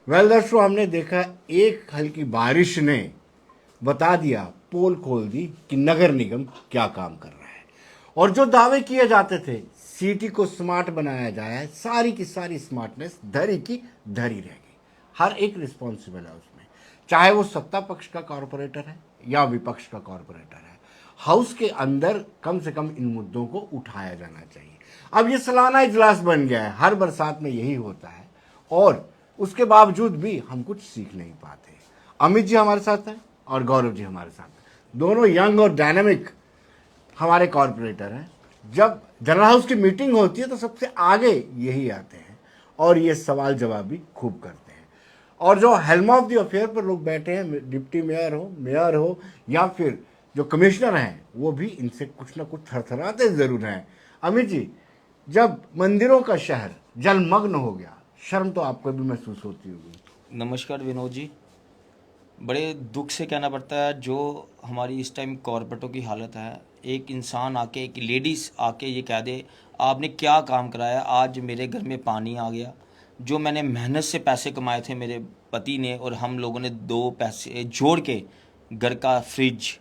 Well दर्शकों, हमने देखा एक हल्की बारिश ने बता दिया, पोल खोल दी कि नगर निगम क्या काम कर रहा है। और जो दावे किए जाते थे सिटी को स्मार्ट बनाया जाए, सारी की सारी स्मार्टनेस धरी की धरी रह गई। हर एक रिस्पॉन्सिबल है उसमें, चाहे वो सत्ता पक्ष का कॉरपोरेटर है या विपक्ष का कॉरपोरेटर है। हाउस के अंदर कम से कम इन मुद्दों को उठाया जाना चाहिए। अब ये सालाना इजलास बन गया है, हर बरसात में यही होता है और उसके बावजूद भी हम कुछ सीख नहीं पाते। अमित जी हमारे साथ हैं और गौरव जी हमारे साथ हैं, दोनों यंग और डायनामिक हमारे कॉरपोरेटर हैं। जब जनरल हाउस की मीटिंग होती है तो सबसे आगे यही आते हैं और ये सवाल जवाब भी खूब करते हैं। और जो हेल्म ऑफ द अफेयर पर लोग बैठे हैं, डिप्टी मेयर हो या फिर जो कमिश्नर हैं, वो भी इनसे कुछ ना कुछ थरथराते जरूर हैं। अमित जी, जब मंदिरों का शहर जलमग्न हो गया, शर्म तो आपको भी महसूस होती होगी। नमस्कार विनोद जी। बड़े दुख से कहना पड़ता है जो हमारी इस टाइम कॉरपोरेटों की हालत है। एक इंसान आके, एक लेडीज़ आके ये कह दे आपने क्या काम कराया, आज मेरे घर में पानी आ गया। जो मैंने मेहनत से पैसे कमाए थे मेरे पति ने और हम लोगों ने दो पैसे जोड़ के घर का फ्रिज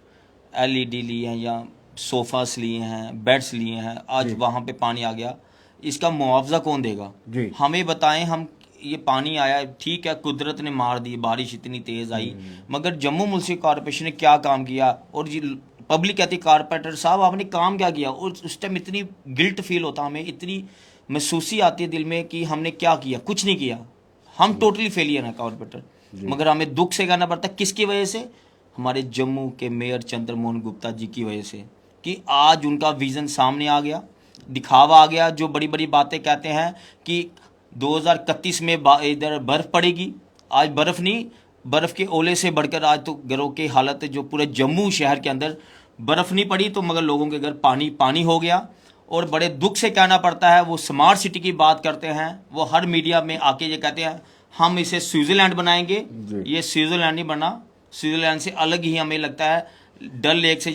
एलईडी लिए हैं या सोफ़ास लिए हैं, बेड्स लिए हैं, आज वहाँ पे पानी आ गया। इसका मुआवजा कौन देगा? जी। हमें बताएं। हम ये पानी आया, ठीक है, कुदरत ने मार दी, बारिश इतनी तेज़ आई, मगर जम्मू म्यूनसिपल कॉरपोरेशन ने क्या काम किया? और ये पब्लिक कहती कॉरपोरेटर साहब आपने काम क्या किया? और उस टाइम इतनी गिल्ट फील होता, हमें इतनी महसूसी आती है दिल में कि हमने क्या किया। कुछ नहीं किया, हम टोटली फेलियर हैं कॉरपोरेटर। मगर हमें दुख से कहना पड़ता, किसकी वजह से? हमारे जम्मू के मेयर चंद्रमोहन गुप्ता जी की वजह से, कि आज उनका विज़न सामने आ गया, दिखावा आ गया। जो बड़ी बड़ी बातें कहते हैं कि 2031 में इधर बर्फ़ पड़ेगी, आज बर्फ़ नहीं, बर्फ़ के ओले से बढ़कर आज तो घरों की हालत है। जो पूरे जम्मू शहर के अंदर बर्फ़ नहीं पड़ी तो मगर लोगों के घर पानी पानी हो गया। और बड़े दुख से कहना पड़ता है, वो स्मार्ट सिटी की बात करते हैं, वो हर मीडिया में आके ये कहते हैं हम इसे स्विट्ज़रलैंड बनाएंगे। ये स्विट्ज़रलैंड नहीं बना, स्विट्ज़रलैंड से अलग ही हमें लगता है। डल लेक से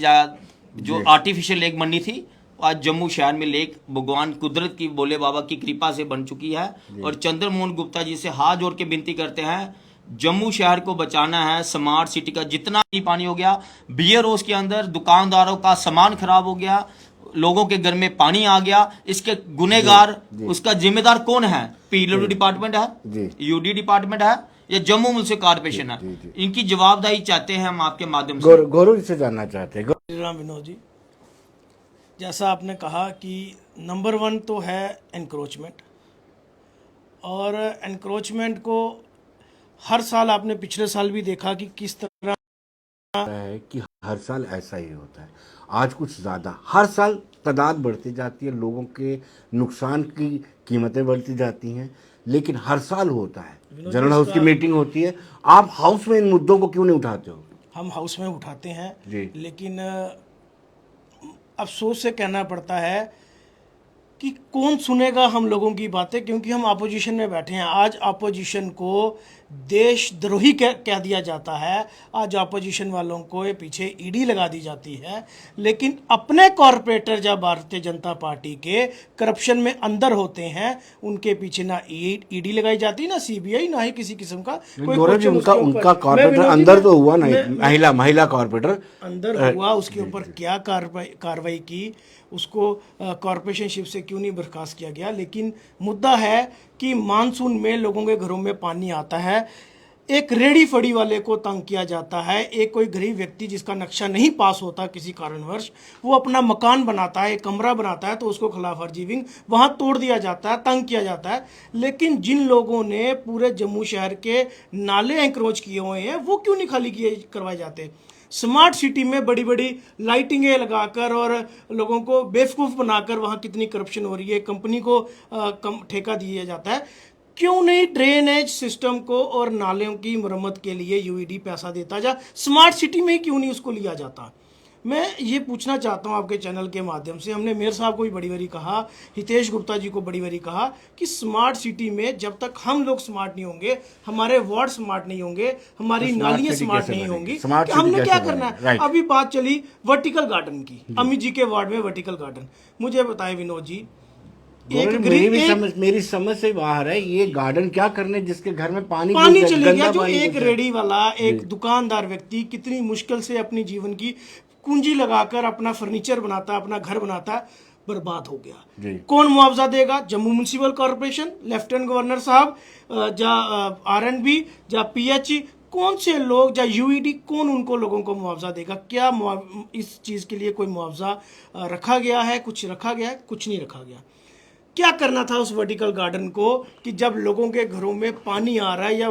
जो आर्टिफिशियल लेक बननी थी, आज जम्मू शहर में लेक भगवान कुदरत की, भोले बाबा की कृपा से बन चुकी है। और चंद्रमोहन गुप्ता जी से हाथ जोड़ के विनती करते हैं, जम्मू शहर को बचाना है। स्मार्ट सिटी का जितना भी पानी हो गया, बियर हाउस के अंदर दुकानदारों का सामान खराब हो गया, लोगों के घर में पानी आ गया, इसके गुनेगार, उसका जिम्मेदार कौन है? पीडब्ल्यू डिपार्टमेंट है, यूडी डिपार्टमेंट है या जम्मू म्यूनसिपल कॉर्पोरेशन है? इनकी जवाबदारी चाहते हैं हम आपके माध्यम से। गौरव जी से जानना चाहते हैं। राम विनोद जी, जैसा आपने कहा कि नंबर 1 तो है एनक्रोचमेंट, और एनक्रोचमेंट को हर साल आपने पिछले साल भी देखा कि किस तरह है कि हर साल ऐसा ही होता है। आज कुछ ज़्यादा, हर साल तादाद बढ़ती जाती है, लोगों के नुकसान की कीमतें बढ़ती जाती हैं, लेकिन हर साल होता है। जनरल हाउस की मीटिंग होती है, आप हाउस में इन मुद्दों को क्यों नहीं उठाते हो? हम हाउस में उठाते हैं जी। लेकिन अफसोस से कहना पड़ता है कि कौन सुनेगा हम लोगों की बातें, क्योंकि हम अपोजिशन में बैठे हैं। आज अपोजिशन को देशद्रोही कह दिया जाता है, आज अपोजिशन वालों को पीछे ईडी लगा दी जाती है, लेकिन अपने कॉरपोरेटर जब भारतीय जनता पार्टी के करप्शन में अंदर होते हैं, उनके पीछे ना ईडी लगाई जाती, ना सीबीआई, ना ही किसी किस्म का कोई क्वेश्चन। उनका कॉर्पोरेटर अंदर तो हुआ नहीं, महिला कॉर्पोरेटर अंदर हुआ, उसके ऊपर क्या कार्रवाई की, उसको कॉरपोरेशनशिप से क्यों नहीं बर्खास्त किया गया। लेकिन मुद्दा है कि मानसून में लोगों के घरों में पानी आता है, एक रेडी फड़ी वाले को तंग किया जाता है, एक कोई गरीब व्यक्ति जिसका नक्शा नहीं पास होता किसी कारणवश, वो अपना मकान बनाता है, एक कमरा बनाता है, तो उसको खिलाफ अर्जी विंग वहाँ तोड़ दिया जाता है, तंग किया जाता है। लेकिन जिन लोगों ने पूरे जम्मू शहर के नाले एंक्रोच किए हुए हैं, वो क्यों नहीं खाली करवाए जाते? स्मार्ट सिटी में बड़ी बड़ी लाइटिंगें लगाकर और लोगों को बेवकूफ़ बनाकर वहाँ कितनी करप्शन हो रही है, कंपनी को ठेका दिया जाता है। क्यों नहीं ड्रेनेज सिस्टम को और नालियों की मरम्मत के लिए यूईडी पैसा देता जा, स्मार्ट सिटी में ही क्यों नहीं उसको लिया जाता? मैं ये पूछना चाहता हूँ आपके चैनल के माध्यम से। हमने मेयर साहब को भी बड़ी बारी कहा, हितेश गुप्ता जी को बड़ी बारी कहा कि स्मार्ट सिटी में जब तक हम लोग स्मार्ट नहीं होंगे, हमारे वार्ड स्मार्ट नहीं होंगे, हमारी नालियाँ स्मार्ट नहीं होंगी, कि हमने क्या करना है? अभी बात चली वर्टिकल गार्डन की, अमित जी के वार्ड में वर्टिकल गार्डन। मुझे बताएं विनोद जी, गौरव जी, मेरी समझ से बाहर है, ये गार्डन क्या करने जिसके घर में पानी चले गया, गंदा जो पानी एक रेडी वाला, एक दुकानदार व्यक्ति कितनी मुश्किल से अपनी जीवन की पूंजी लगाकर अपना फर्नीचर बनाता, अपना घर बनाता, बर्बाद हो गया। कौन मुआवजा देगा? Jammu municipal corporation, lieutenant governor साहब, जा R&B, जा PH, कौन से लोग, या UED, कौन उनको लोगों को मुआवजा देगा? क्या इस चीज के लिए कोई मुआवजा रखा गया है? कुछ रखा गया है? कुछ नहीं रखा गया। क्या करना था उस वर्टिकल गार्डन को कि जब लोगों के घरों में पानी आ रहा है या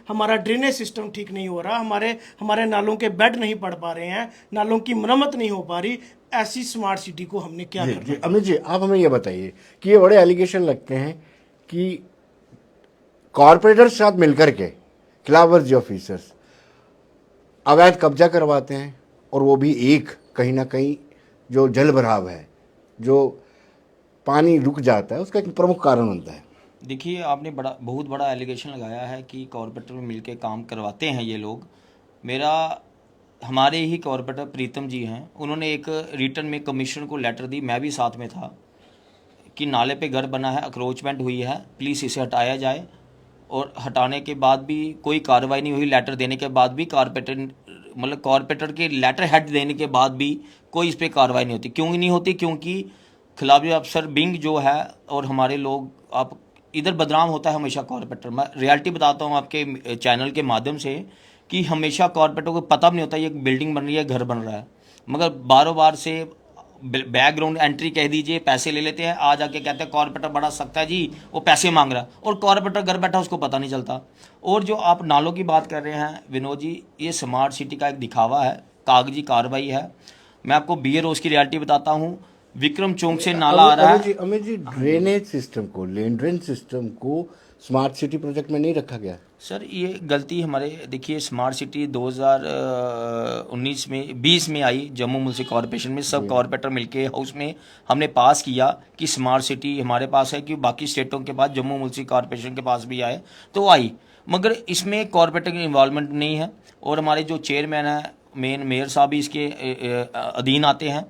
हमारा ड्रेनेज सिस्टम ठीक नहीं हो रहा, हमारे नालों के बेड नहीं पड़ पा रहे हैं, नालों की मरम्मत नहीं हो पा रही, ऐसी स्मार्ट सिटी को हमने क्या करना? अमित जी, आप हमें ये बताइए कि ये बड़े एलिगेशन लगते हैं कि कॉरपोरेटर के साथ मिलकर के खिलाफवर्जी ऑफिसर्स अवैध कब्जा करवाते हैं, और वो भी एक कहीं ना कहीं जो जल भराव है, जो पानी रुक जाता है, उसका एक प्रमुख कारण बनता है। देखिए, आपने बहुत बड़ा एलिगेशन लगाया है कि कॉरपोरेटर में मिलके काम करवाते हैं ये लोग। हमारे ही कॉरपोरेटर प्रीतम जी हैं, उन्होंने एक रिटर्न में कमिश्नर को लेटर दी, मैं भी साथ में था, कि नाले पे घर बना है, अक्रोचमेंट हुई है, प्लीज़ इसे हटाया जाए। और हटाने के बाद भी कोई कार्रवाई नहीं हुई। लेटर देने के बाद भी कॉरपोरेटर के लेटर हेड देने के बाद भी कोई इस पर कार्रवाई नहीं होती। क्यों नहीं होती? क्योंकि खिलाफी अफसर बिंग जो है और हमारे लोग, आप इधर बदनाम होता है हमेशा कॉरपोरेटर। मैं रियलिटी बताता हूँ आपके चैनल के माध्यम से कि हमेशा कॉरपोरेटर को पता भी नहीं होता ये बिल्डिंग बन रही है, घर बन रहा है, मगर बारों बार से बैकग्राउंड एंट्री कह दीजिए, पैसे ले लेते हैं, आ जाके कहते हैं कॉरपोरेटर बड़ा सख्त है जी, वो पैसे मांग रहा है, और कॉरपोरेटर घर बैठा उसको पता नहीं चलता। और जो आप नालों की बात कर रहे हैं विनोद जी, ये स्मार्ट सिटी का एक दिखावा है, कागजी कार्रवाई है। मैं आपको BA की रियलिटी बताता हूँ। विक्रम चौक से नाला आ रहा है। अमित जी, ड्रेनेज सिस्टम को, लेन ड्रेन सिस्टम को स्मार्ट सिटी प्रोजेक्ट में नहीं रखा गया सर। ये गलती हमारे, देखिए स्मार्ट सिटी 2019 में 20 में आई जम्मू म्युनिसिपल कॉर्पोरेशन में, सब कॉर्पोरेटर मिलके हाउस में हमने पास किया कि स्मार्ट सिटी हमारे पास है, कि बाकी स्टेटों के पास जम्मू म्युनिसिपल कॉर्पोरेशन के पास भी आए तो आई, मगर इसमें कॉर्पोरेटर की इन्वॉल्वमेंट नहीं है। और हमारे जो चेयरमैन है, मेयर साहब भी इसके अधीन आते हैं,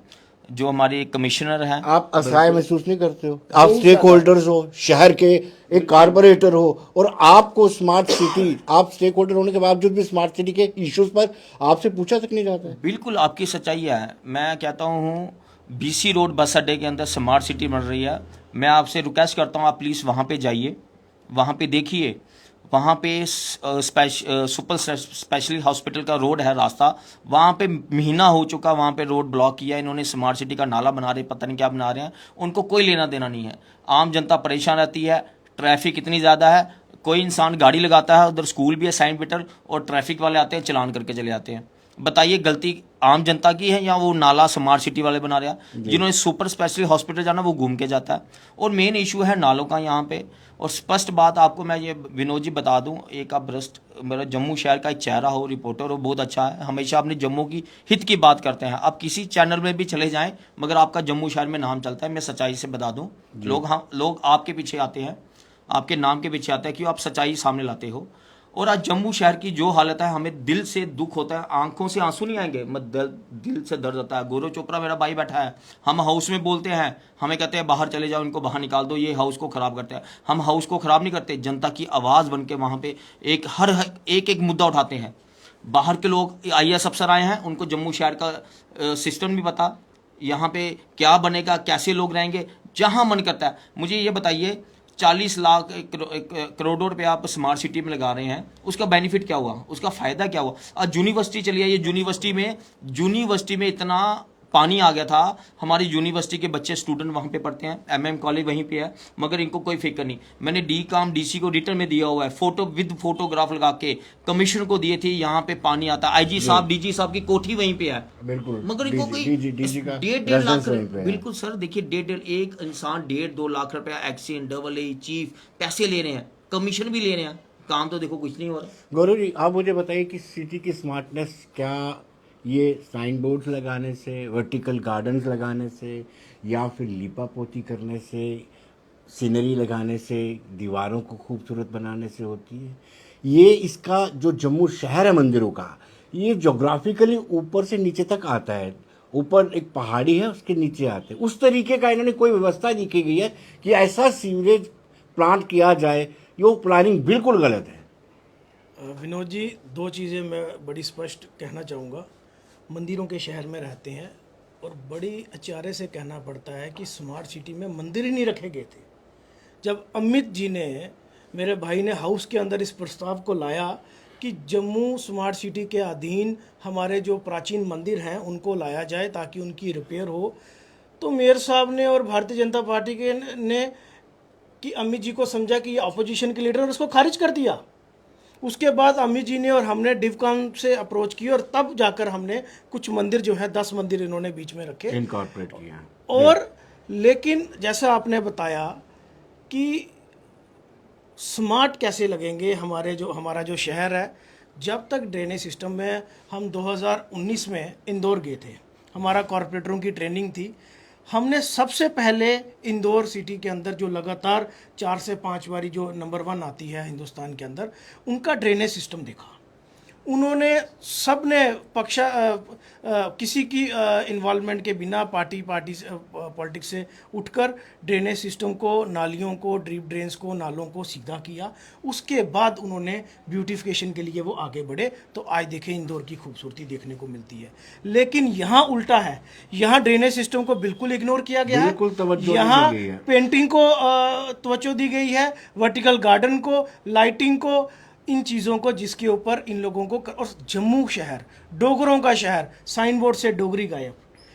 जो हमारे कमिश्नर हैं। आप असहाय महसूस नहीं करते हो? आप स्टेक होल्डर्स हो, शहर के एक कारपोरेटर हो, और आपको स्मार्ट सिटी, आप स्टेक होल्डर होने के बावजूद भी स्मार्ट सिटी के इश्यूज पर आपसे पूछा तक नहीं जाता है। बिल्कुल आपकी सच्चाई है। मैं कहता हूँ BC रोड बस अड्डे के अंदर स्मार्ट सिटी बन रही है। मैं आपसे रिक्वेस्ट करता हूँ, आप प्लीज़ वहाँ पे जाइए, वहाँ पे देखिए, वहाँ पे सुपर स्पेशलिस्ट हॉस्पिटल का रोड है रास्ता, वहाँ पे महीना हो चुका, वहाँ पे रोड ब्लॉक किया इन्होंने। स्मार्ट सिटी का नाला बना रहे, पता नहीं क्या बना रहे हैं, उनको कोई लेना देना नहीं है। आम जनता परेशान रहती है, ट्रैफिक इतनी ज़्यादा है, कोई इंसान गाड़ी लगाता है, उधर स्कूल भी है, साइन मीटर, और ट्रैफिक वाले आते हैं, चलान करके चले जाते हैं। बताइए गलती आम जनता की है या वो नाला स्मार्ट सिटी वाले बना रहे हैं? जिन्होंने सुपर स्पेशलिस्ट हॉस्पिटल जाना वो घूम के जाता है। और मेन इशू है नालों का यहाँ पे। और स्पष्ट बात आपको मैं ये विनोद जी बता दूं, एक आप भ्रष्ट, मेरा जम्मू शहर का एक चेहरा हो, रिपोर्टर हो, बहुत अच्छा है, हमेशा अपने जम्मू की हित की बात करते हैं। आप किसी चैनल में भी चले जाएं, मगर आपका जम्मू शहर में नाम चलता है। मैं सच्चाई से बता दूं, लोग आपके पीछे आते हैं, आपके नाम के पीछे आता है कि आप सच्चाई सामने लाते हो। और आज जम्मू शहर की जो हालत है, हमें दिल से दुख होता है, आंखों से आंसू नहीं आएंगे, दिल से दर्द होता है। गौरव चोपड़ा मेरा भाई बैठा है, हम हाउस में बोलते हैं, हमें कहते हैं बाहर चले जाओ, इनको बाहर निकाल दो, ये हाउस को खराब करते हैं। हम हाउस को खराब नहीं करते, जनता की आवाज़ बन के वहाँ पे एक मुद्दा उठाते हैं। बाहर के लोग IAS अफसर आए हैं, उनको जम्मू शहर का सिस्टम भी पता, यहाँ पे क्या बनेगा, कैसे लोग रहेंगे। जहाँ मन करता है, मुझे ये बताइए, 40 लाख करोड़ों रुपए आप स्मार्ट सिटी में लगा रहे हैं, उसका बेनिफिट क्या हुआ, उसका फायदा क्या हुआ? आज यूनिवर्सिटी चली है, ये यूनिवर्सिटी में इतना पानी आ गया था, हमारी यूनिवर्सिटी के बच्चे स्टूडेंट वहाँ पे पढ़ते हैं, MM कॉलेज वहीं पे है, मगर इनको कोई फिक्र नहीं। मैंने DC को रिटर्न में दिया हुआ है, फोटोग्राफ लगा के कमिश्नर को दिए थे, यहाँ पे पानी आता है। IG साहब, DG साहब की कोठी वहीं पे है, बिल्कुल, मगर इनको कोई 1.5 लाख, बिल्कुल सर, देखिए 1.5 एक इंसान 1.5-2 लाख रुपया एक्सीडेंट, AA चीफ पैसे ले रहे हैं, कमीशन भी ले रहे हैं, काम तो देखो कुछ नहीं हो रहा। गौरव जी, आप मुझे बताइए कि सिटी की स्मार्टनेस क्या ये साइन बोर्ड्स लगाने से, वर्टिकल गार्डन्स लगाने से, या फिर लीपा पोती करने से, सीनरी लगाने से, दीवारों को खूबसूरत बनाने से होती है? ये इसका जो जम्मू शहर है मंदिरों का, ये जोग्राफिकली ऊपर से नीचे तक आता है, ऊपर एक पहाड़ी है, उसके नीचे आते हैं। उस तरीके का इन्होंने कोई व्यवस्था नहीं की गई है कि ऐसा सीवरेज प्लांट किया जाए। ये वो प्लानिंग बिल्कुल गलत है। विनोद जी, दो चीज़ें मैं बड़ी स्पष्ट कहना चाहूँगा। मंदिरों के शहर में रहते हैं और बड़ी अचारे से कहना पड़ता है कि स्मार्ट सिटी में मंदिर ही नहीं रखे गए थे। जब अमित जी ने, मेरे भाई ने हाउस के अंदर इस प्रस्ताव को लाया कि जम्मू स्मार्ट सिटी के अधीन हमारे जो प्राचीन मंदिर हैं उनको लाया जाए ताकि उनकी रिपेयर हो, तो मेयर साहब ने और भारतीय जनता पार्टी के ने कि अमित जी को समझा कि ये अपोजिशन के लीडर, और उसको खारिज कर दिया। उसके बाद अमित जी ने और हमने डिवकॉम से अप्रोच की और तब जाकर हमने कुछ मंदिर जो है 10 मंदिर इन्होंने बीच में रखे, इनकॉर्पोरेट किया। और लेकिन जैसा आपने बताया कि स्मार्ट कैसे लगेंगे हमारा जो शहर है। जब तक ड्रेनेज सिस्टम में, हम 2019 में इंदौर गए थे, हमारा कॉरपोरेटरों की ट्रेनिंग थी। हमने सबसे पहले इंदौर सिटी के अंदर जो लगातार 4 से 5 बारी जो नंबर 1 आती है हिंदुस्तान के अंदर, उनका ड्रेनेज सिस्टम देखा। उन्होंने सबने किसी की इन्वॉल्वमेंट के बिना पॉलिटिक्स से उठकर ड्रेनेज सिस्टम को, नालियों को, ड्रीप ड्रेन्स को, नालों को सीधा किया। उसके बाद उन्होंने ब्यूटिफिकेशन के लिए वो आगे बढ़े, तो आज देखें इंदौर की खूबसूरती देखने को मिलती है। लेकिन यहाँ उल्टा है, यहाँ ड्रेनेज सिस्टम को बिल्कुल इग्नोर किया गया बिल्कुल तवज्जो है। नहीं यहाँ दी गई है। पेंटिंग को तवज्जो दी गई है, वर्टिकल गार्डन को, लाइटिंग को, इन चीज़ों को, जिसके ऊपर इन लोगों को। और जम्मू शहर डोगरों का शहर, साइन बोर्ड से डोगरी गायब,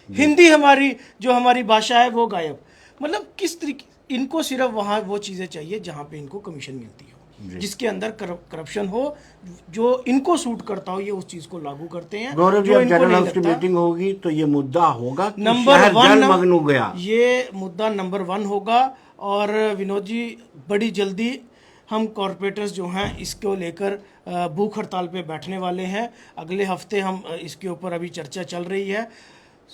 हिंदी हमारी जो हमारी भाषा है वो गायब। मतलब किस तरीके, इनको सिर्फ वहाँ वो चीज़ें चाहिए जहाँ पे इनको कमीशन मिलती हो, जिसके अंदर करप्शन हो, जो इनको सूट करता हो, ये उस चीज़ को लागू करते हैं। गौरव जी, जो अब इनको जनरल नहीं हाउस की लगता। मीटिंग होगी तो ये मुद्दा होगा कि नंबर शहर 1 जलमग्न हो गया। ये मुद्दा नंबर 1 होगा। और विनोद जी, बड़ी जल्दी हम कॉरपोरेटर्स जो हैं इसको लेकर भूख हड़ताल पे बैठने वाले हैं। अगले हफ्ते हम इसके ऊपर अभी चर्चा चल रही है।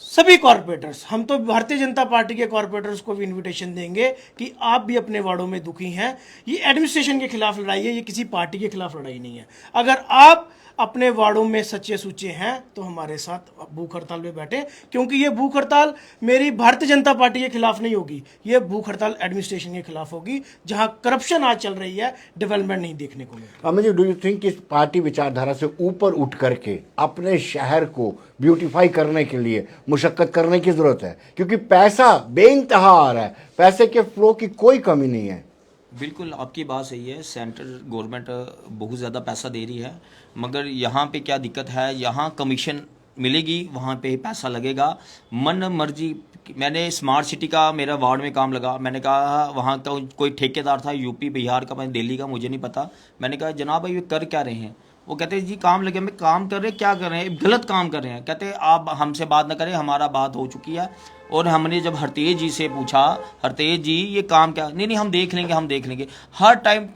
सभी कॉरपोरेटर्स, हम तो भारतीय जनता पार्टी के कॉरपोरेटर्स को भी इनविटेशन देंगे कि आप भी अपने वार्डों में दुखी हैं। ये एडमिनिस्ट्रेशन के खिलाफ लड़ाई है, ये किसी पार्टी के खिलाफ लड़ाई नहीं है। अगर आप अपने वार्डों में सच्चे सुच्चे हैं तो हमारे साथ भूख हड़ताल में बैठे, क्योंकि ये भूख हड़ताल मेरी भारतीय जनता पार्टी के खिलाफ नहीं होगी, ये भूख हड़ताल एडमिनिस्ट्रेशन के खिलाफ होगी, जहां करप्शन आज चल रही है, डेवलपमेंट नहीं देखने को मिलेगा। Amit ji, do you think इस पार्टी विचारधारा से ऊपर उठ करके अपने शहर को ब्यूटीफाई करने के लिए मुशक्कत करने की जरूरत है? क्योंकि पैसा बेइंतहा आ रहा है, पैसे के फ्लो की कोई कमी नहीं है। बिल्कुल आपकी बात सही है, सेंट्रल गवर्नमेंट बहुत ज़्यादा पैसा दे रही है, मगर यहाँ पे क्या दिक्कत है, यहाँ कमीशन मिलेगी, वहाँ पे पैसा लगेगा, मन मर्जी। मैंने स्मार्ट सिटी का मेरा वार्ड में काम लगा, मैंने कहा वहाँ का कोई ठेकेदार था, यूपी बिहार का, दिल्ली का, मुझे नहीं पता। मैंने कहा जनाब भाई ये कर क्या रहे हैं? वो कहते हैं जी काम लगे। मैं काम कर रहे हैं, क्या कर रहे हैं? गलत काम कर रहे हैं। कहते हैं आप हमसे बात ना करें, हमारा बात हो चुकी है। और हमने जब हरतेज जी से पूछा, हरतेज जी ये काम क्या, नहीं हम देख लेंगे, हम देख लेंगे। हर टाइम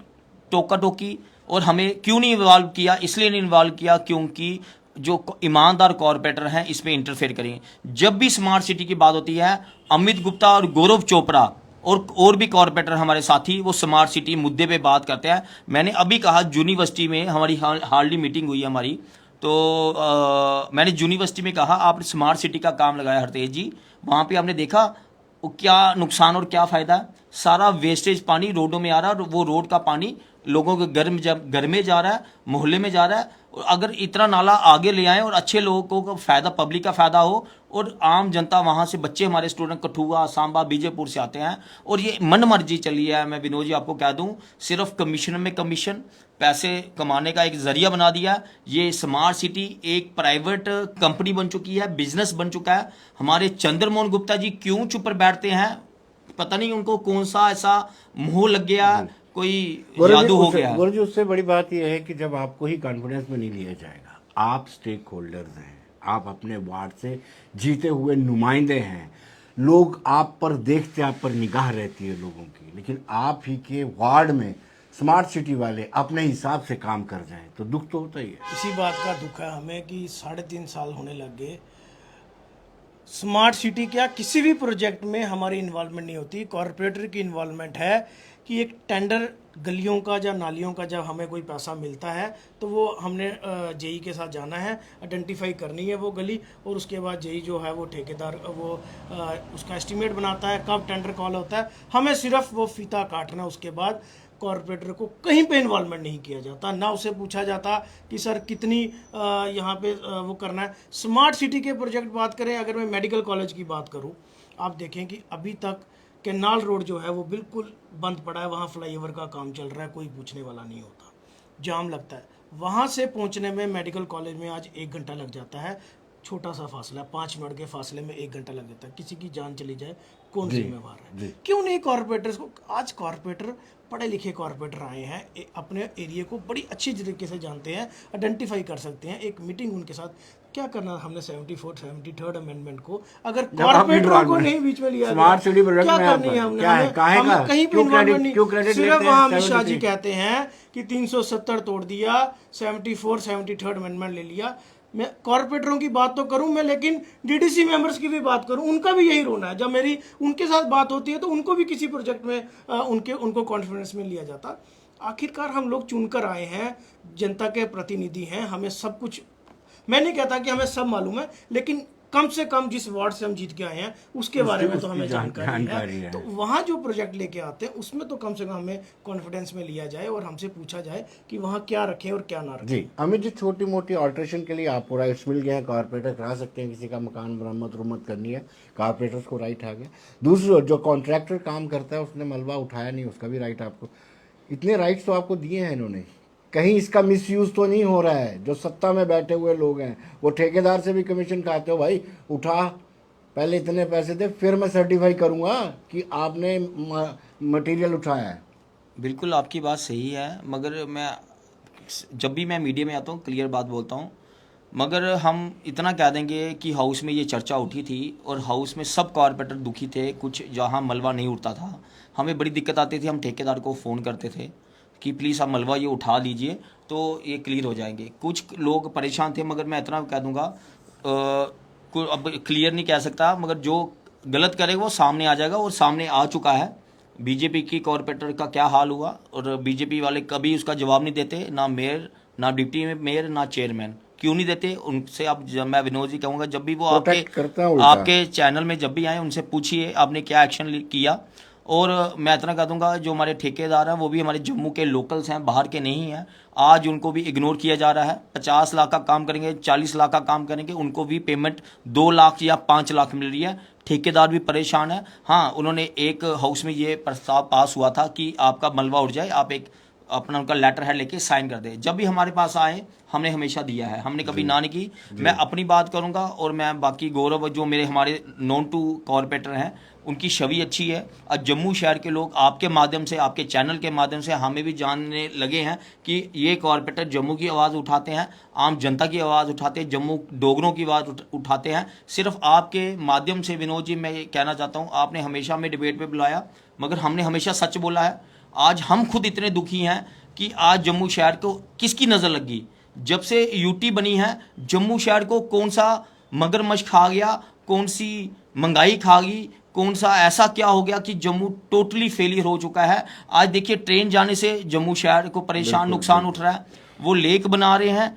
टोका टोकी। और हमें क्यों नहीं इन्वॉल्व किया? इसलिए नहीं इन्वॉल्व किया क्योंकि जो ईमानदार कॉरपोरेटर हैं इसमें इंटरफेयर करेंगे। जब भी स्मार्ट सिटी की बात होती है, अमित गुप्ता और गौरव चोपड़ा और भी कॉरपोरेटर हमारे साथी वो स्मार्ट सिटी मुद्दे पे बात करते हैं। मैंने अभी कहा यूनिवर्सिटी में हमारी हार्डली मीटिंग हुई हमारी, तो मैंने यूनिवर्सिटी में कहा आप स्मार्ट सिटी का काम लगाया हरतेज जी, वहाँ पे हमने देखा वो क्या नुकसान और क्या फ़ायदा है। सारा वेस्टेज पानी रोडों में आ रहा है, और वो रोड का पानी लोगों के घर में जा रहा है, मोहल्ले में जा रहा है। और अगर इतना नाला आगे ले आए और अच्छे लोगों को फ़ायदा, पब्लिक का फ़ायदा हो, और आम जनता वहाँ से, बच्चे हमारे स्टूडेंट कठुआ, सांबा, बीजेपुर से आते हैं, और ये मन मर्जी चली है। मैं विनोद जी आपको कह दूँ, सिर्फ कमीशन में कमीशन, पैसे कमाने का एक जरिया बना दिया। ये स्मार्ट सिटी एक प्राइवेट कंपनी बन चुकी है, बिजनेस बन चुका है। हमारे चंद्रमोहन गुप्ता जी क्यों चुप बैठते हैं? पता नहीं उनको कौन सा ऐसा मोह लग गया, कोई जादू हो गया। गौरव जी, उससे बड़ी बात यह है कि जब आपको ही कॉन्फिडेंस में नहीं लिया जाएगा, आप स्टेक होल्डर्स हैं, आप अपने वार्ड से जीते हुए नुमाइंदे हैं, लोग आप पर देखते, आप पर निगाह रहती है लोगों की, लेकिन आप ही के वार्ड में स्मार्ट सिटी वाले अपने हिसाब से काम कर जाएं तो दुख तो होता ही है। इसी बात का दुख है हमें कि 3.5 साल होने लग गए, स्मार्ट सिटी क्या किसी भी प्रोजेक्ट में हमारी इन्वॉल्वमेंट नहीं होती। कॉरपोरेटर की इन्वॉल्वमेंट है कि एक टेंडर गलियों का या नालियों का जब हमें कोई पैसा मिलता है तो वो हमने जेई के साथ जाना है, आइडेंटिफाई करनी है वो गली, और उसके बाद जेई जो है वो ठेकेदार वो उसका एस्टीमेट बनाता है कब टेंडर कॉल होता है, हमें सिर्फ वो फीता काटना। उसके बाद कॉरपोरेटर को कहीं पे इन्वॉल्वमेंट नहीं किया जाता, ना उसे पूछा जाता कि सर कितनी यहाँ पे वो करना है। स्मार्ट सिटी के प्रोजेक्ट बात करें, अगर मैं मेडिकल कॉलेज की बात करूँ, आप देखें कि अभी तक कैनाल रोड जो है वो बिल्कुल बंद पड़ा है, वहाँ फ्लाईओवर का काम चल रहा है, कोई पूछने वाला नहीं होता, जाम लगता है। वहाँ से पहुँचने में मेडिकल कॉलेज में आज 1 घंटा लग जाता है, छोटा सा फासला, 5 मिनट के फासले में 1 घंटा लग जाता है। किसी की जान चली जाए कौन जिम्मेवार है? क्यों नहीं कॉरपोरेटर्स को? आज कॉरपोरेटर पढ़े लिखे कॉरपोरेटर आए हैं, अपने एरिया को बड़ी अच्छी तरीके से जानते हैं, आइडेंटिफाई कर सकते हैं। एक मीटिंग उनके साथ क्या करना हमने 73rd अमेंडमेंट को अगर कॉरपोरेटरों को नहीं बीच में लिया स्मार्ट सिटी प्रोजेक्ट क्या में करनी है हमने? हमें कहीं पे इन्वॉल्वमेंट नहीं, सिर्फ वहाँ अमित शाह जी कहते हैं कि 370 तोड़ दिया, 73rd अमेंडमेंट ले लिया। मैं कॉरपोरेटरों की बात तो करूं मैं, लेकिन डीडीसी मेंबर्स की भी बात करूं, उनका भी यही रोना है। जब मेरी उनके साथ बात होती है तो उनको भी किसी प्रोजेक्ट में उनको कॉन्फिडेंस में लिया जाता। आखिरकार हम लोग चुनकर आए हैं, जनता के प्रतिनिधि हैं, हमें सब कुछ, मैं नहीं कहता कि हमें सब मालूम है, लेकिन कम से कम जिस वार्ड से हम जीत के आए हैं उसके बारे में तो हमें जानकारी है। तो वहाँ जो प्रोजेक्ट लेके आते हैं उसमें तो कम से कम हमें कॉन्फिडेंस में लिया जाए और हमसे पूछा जाए कि वहाँ क्या रखें और क्या ना रखें। जी अमित जी, छोटी मोटी ऑल्ट्रेशन के लिए आपको राइट्स मिल गए हैं, कॉर्पोरेटर करा सकते हैं, किसी का मकान मरम्मत करनी है कॉर्पोरेटर्स को राइट आ गया। दूसरी जो कॉन्ट्रैक्टर काम करता है उसने मलबा उठाया नहीं, उसका भी राइट आपको, इतने राइट्स तो आपको दिए हैं इन्होंने, कहीं इसका मिसयूज तो नहीं हो रहा है? जो सत्ता में बैठे हुए लोग हैं वो ठेकेदार से भी कमीशन खाते हो, भाई उठा पहले इतने पैसे दे फिर मैं सर्टिफाई करूंगा कि आपने मटेरियल उठाया है। बिल्कुल आपकी बात सही है, मगर मैं जब भी मैं मीडिया में आता हूँ क्लियर बात बोलता हूँ। मगर हम इतना कह देंगे कि हाउस में ये चर्चा उठी थी और हाउस में सब कॉरपोरेटर दुखी थे, कुछ जहाँ मलबा नहीं उठता था हमें बड़ी दिक्कत आती थी, हम ठेकेदार को फ़ोन करते थे कि प्लीज़ आप मलबा ये उठा लीजिए तो ये क्लियर हो जाएंगे। कुछ लोग परेशान थे, मगर मैं इतना कह दूंगा अब क्लियर नहीं कह सकता, मगर जो गलत करेगा वो सामने आ जाएगा और सामने आ चुका है। बीजेपी की कॉरपोरेटर का क्या हाल हुआ और बीजेपी वाले कभी उसका जवाब नहीं देते, ना मेयर, ना डिप्टी मेयर, ना चेयरमैन। क्यों नहीं देते? उनसे आप मैं विनोद जी कहूँगा, जब भी वो आपके चैनल में जब भी आए उनसे पूछिए आपने क्या एक्शन किया। और मैं इतना कह दूंगा जो हमारे ठेकेदार हैं वो भी हमारे जम्मू के लोकल्स हैं, बाहर के नहीं हैं। आज उनको भी इग्नोर किया जा रहा है। 50 लाख का काम करेंगे, 40 लाख का काम करेंगे, उनको भी पेमेंट 2 लाख या 5 लाख मिल रही है। ठेकेदार भी परेशान है। हाँ, उन्होंने एक हाउस में ये प्रस्ताव पास हुआ था कि आपका मलबा उठ जाए, आप एक अपना उनका लेटर हेड लेके साइन कर दे। जब भी हमारे पास आए हमने हमेशा दिया है, हमने कभी ना नहीं की। मैं अपनी बात करूंगा और मैं बाकी गौरव जो मेरे हमारे नॉन टू कॉरपोरेटर हैं उनकी छवि अच्छी है। और जम्मू शहर के लोग आपके माध्यम से, आपके चैनल के माध्यम से हमें भी जानने लगे हैं कि ये कॉरपोरेटर जम्मू की आवाज़ उठाते हैं, आम जनता की आवाज़ उठाते हैं, जम्मू डोगरों की आवाज़ उठाते हैं। सिर्फ आपके माध्यम से विनोद जी मैं ये कहना चाहता हूँ, आपने हमेशा हमें डिबेट पे बुलाया मगर हमने हमेशा सच बोला है। आज हम खुद इतने दुखी हैं कि आज जम्मू शहर को किसकी नज़र लगी। जब से यूटी बनी है जम्मू शहर को कौन सा मगरमच्छ खा गया, कौन सी महंगाई खा गई, कौन सा ऐसा क्या हो गया कि जम्मू टोटली फेलियर हो चुका है। आज देखिए ट्रेन जाने से जम्मू शहर को परेशान नुकसान उठ रहा है। वो लेक बना रहे हैं,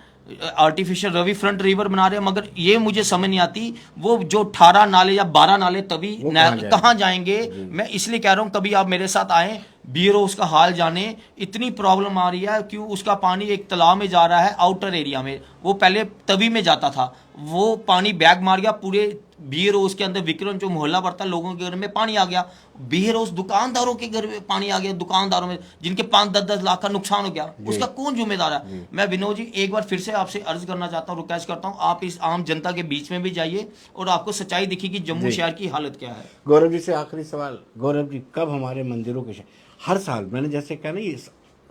आर्टिफिशियल रवि फ्रंट रिवर बना रहे हैं, मगर ये मुझे समझ नहीं आती वो जो 18 नाले या 12 नाले तभी कहाँ जाएंगे। मैं इसलिए कह रहा हूँ कभी आप मेरे साथ आए, बीरो उसका हाल जाने। इतनी प्रॉब्लम आ रही है क्यों उसका पानी एक तालाब में जा रहा है आउटर एरिया में, वो पहले तवी में जाता था, वो पानी बैग मार गया पूरे बीर हाउस के अंदर। विक्रम जो मोहल्ला पड़ता है लोगों के घर में पानी आ गया, बीर हाउस दुकानदारों के घर में पानी आ गया, दुकानदारों में जिनके 5-10 लाख का नुकसान हो गया, उसका कौन जिम्मेदार है। मैं विनोद जी एक बार फिर से आपसे अर्ज करना चाहता हूँ, रिक्वेस्ट करता हूँ आप इस आम जनता के बीच में भी जाइए और आपको सच्चाई दिखेगी जम्मू शहर की हालत क्या है। गौरव जी से आखिरी सवाल, गौरव जी कब हमारे मंदिरों के हर साल, मैंने जैसे कहा ना ये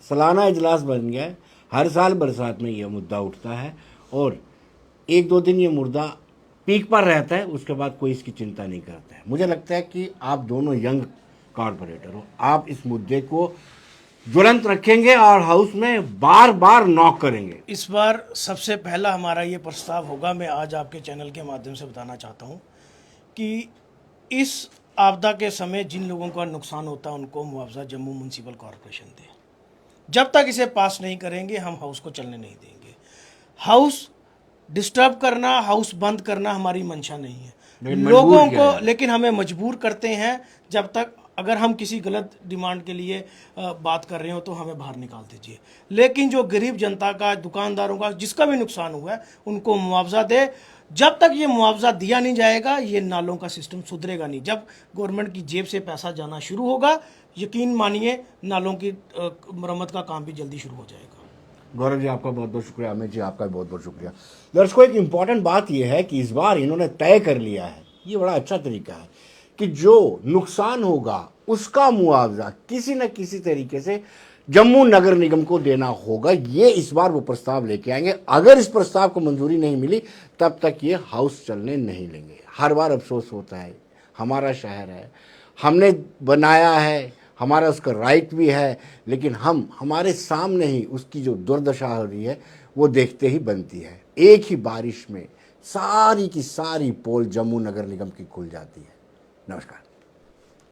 सालाना इजलास बन गया है, हर साल बरसात में ये मुद्दा उठता है और 1-2 दिन ये मुद्दा पीक पर रहता है, उसके बाद कोई इसकी चिंता नहीं करता है। मुझे लगता है कि आप दोनों यंग कॉर्पोरेटर हो, आप इस मुद्दे को ज्वलंत रखेंगे और हाउस में बार बार नॉक करेंगे। इस बार सबसे पहला हमारा ये प्रस्ताव होगा, मैं आज आपके चैनल के माध्यम से बताना चाहता हूँ कि इस आपदा के समय जिन लोगों का नुकसान होता है उनको मुआवजा जम्मू म्यूनसिपल कॉरपोरेशन दे। जब तक इसे पास नहीं करेंगे हम हाउस को चलने नहीं देंगे। हाउस डिस्टर्ब करना, हाउस बंद करना हमारी मंशा नहीं है। लेकिन लोगों मजबूर किया को लेकिन हमें मजबूर करते हैं। जब तक अगर हम किसी गलत डिमांड के लिए बात कर रहे हो तो हमें बाहर निकाल दीजिए, लेकिन जो गरीब जनता का, दुकानदारों का, जिसका भी नुकसान हुआ है उनको मुआवजा दे। जब तक ये मुआवजा दिया नहीं जाएगा ये नालों का सिस्टम सुधरेगा नहीं। जब गवर्नमेंट की जेब से पैसा जाना शुरू होगा, यकीन मानिए नालों की मरम्मत का काम भी जल्दी शुरू हो जाएगा। गौरव जी आपका बहुत बहुत शुक्रिया, अमित जी आपका भी बहुत बहुत शुक्रिया। दर्शकों, एक इम्पॉर्टेंट बात यह है कि इस बार इन्होंने तय कर लिया है, ये बड़ा अच्छा तरीका है कि जो नुकसान होगा उसका मुआवजा किसी न किसी तरीके से जम्मू नगर निगम को देना होगा। ये इस बार वो प्रस्ताव लेके आएंगे। अगर इस प्रस्ताव को मंजूरी नहीं मिली तब तक ये हाउस चलने नहीं लेंगे। हर बार अफसोस होता है, हमारा शहर है, हमने बनाया है, हमारा उसका राइट भी है, लेकिन हम हमारे सामने ही उसकी जो दुर्दशा हो रही है वो देखते ही बनती है। एक ही बारिश में सारी की सारी पोल जम्मू नगर निगम की खुल जाती है। नमस्कार।